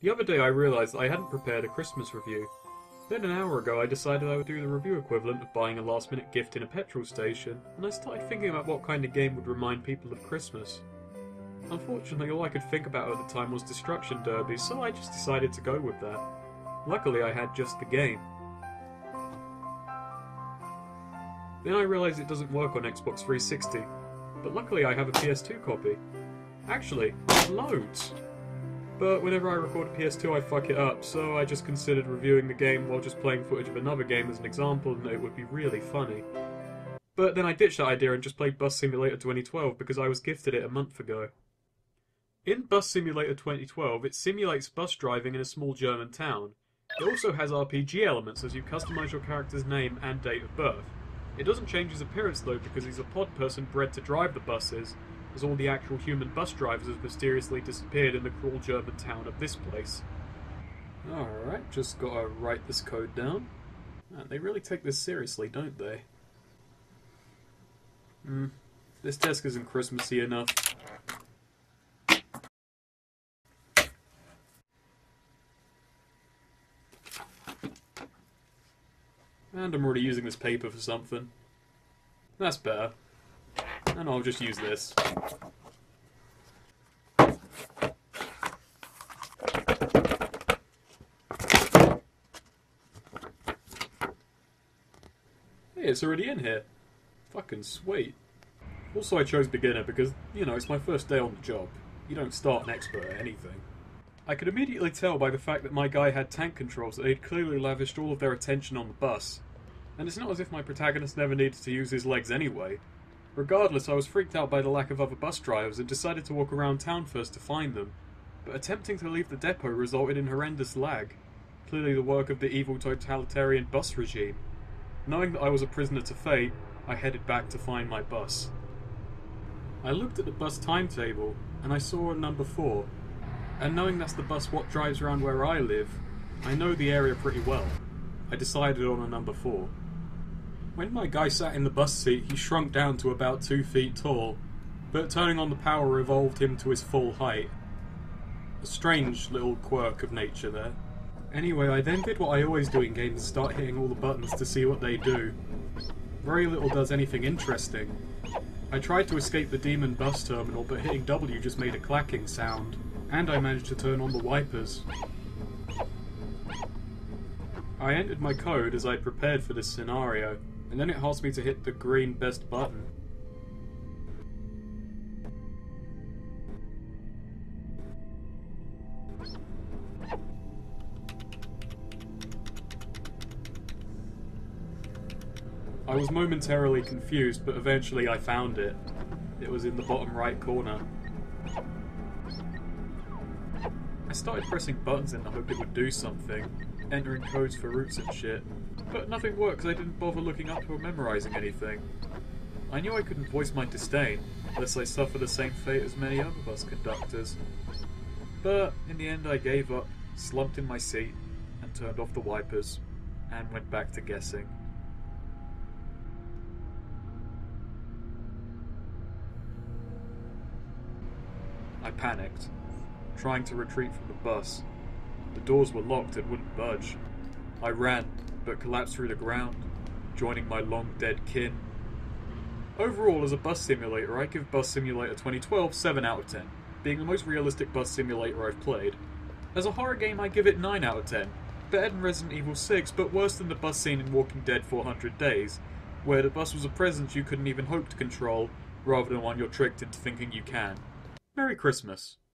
The other day I realised I hadn't prepared a Christmas review. Then an hour ago I decided I would do the review equivalent of buying a last minute gift in a petrol station, and I started thinking about what kind of game would remind people of Christmas. Unfortunately, all I could think about at the time was Destruction Derby, so I just decided to go with that. Luckily I had just the game. Then I realised it doesn't work on Xbox 360, but luckily I have a PS2 copy. Actually, loads! But whenever I record a PS2 I fuck it up, so I just considered reviewing the game while just playing footage of another game as an example, and it would be really funny. But then I ditched that idea and just played Bus Simulator 2012 because I was gifted it a month ago. In Bus Simulator 2012, it simulates bus driving in a small German town. It also has RPG elements as you customise your character's name and date of birth. It doesn't change his appearance though because he's a pod person bred to drive the buses, as all the actual human bus drivers have mysteriously disappeared in the cruel German town of this place. Alright, just gotta write this code down. Man, they really take this seriously, don't they? This desk isn't Christmassy enough. And I'm already using this paper for something. That's better. And I'll just use this. Hey, it's already in here. Fucking sweet. Also, I chose beginner because, you know, it's my first day on the job. You don't start an expert at anything. I could immediately tell by the fact that my guy had tank controls that they'd clearly lavished all of their attention on the bus. And it's not as if my protagonist never needed to use his legs anyway. Regardless, I was freaked out by the lack of other bus drivers and decided to walk around town first to find them. But attempting to leave the depot resulted in horrendous lag. Clearly the work of the evil totalitarian bus regime. Knowing that I was a prisoner to fate, I headed back to find my bus. I looked at the bus timetable, and I saw a number 4. And knowing that's the bus what drives around where I live, I know the area pretty well. I decided on a number 4. When my guy sat in the bus seat, he shrunk down to about 2 feet tall, but turning on the power revolved him to his full height. A strange little quirk of nature there. Anyway, I then did what I always do in games and start hitting all the buttons to see what they do. Very little does anything interesting. I tried to escape the demon bus terminal, but hitting W just made a clacking sound, and I managed to turn on the wipers. I entered my code as I'd prepared for this scenario, and then it asked me to hit the green best button. I was momentarily confused, but eventually I found it. It was in the bottom right corner. I started pressing buttons in the hope it would do something, entering codes for routes and shit, but nothing worked because I didn't bother looking up or memorizing anything. I knew I couldn't voice my disdain, lest I suffer the same fate as many other bus conductors. But in the end I gave up, slumped in my seat, and turned off the wipers, and went back to guessing. I panicked, trying to retreat from the bus. The doors were locked and wouldn't budge. I ran, but collapsed through the ground, joining my long-dead kin. Overall, as a bus simulator, I give Bus Simulator 2012 7 out of 10, being the most realistic bus simulator I've played. As a horror game, I give it 9 out of 10, better than Resident Evil 6, but worse than the bus scene in Walking Dead 400 Days, where the bus was a presence you couldn't even hope to control, rather than one you're tricked into thinking you can. Merry Christmas.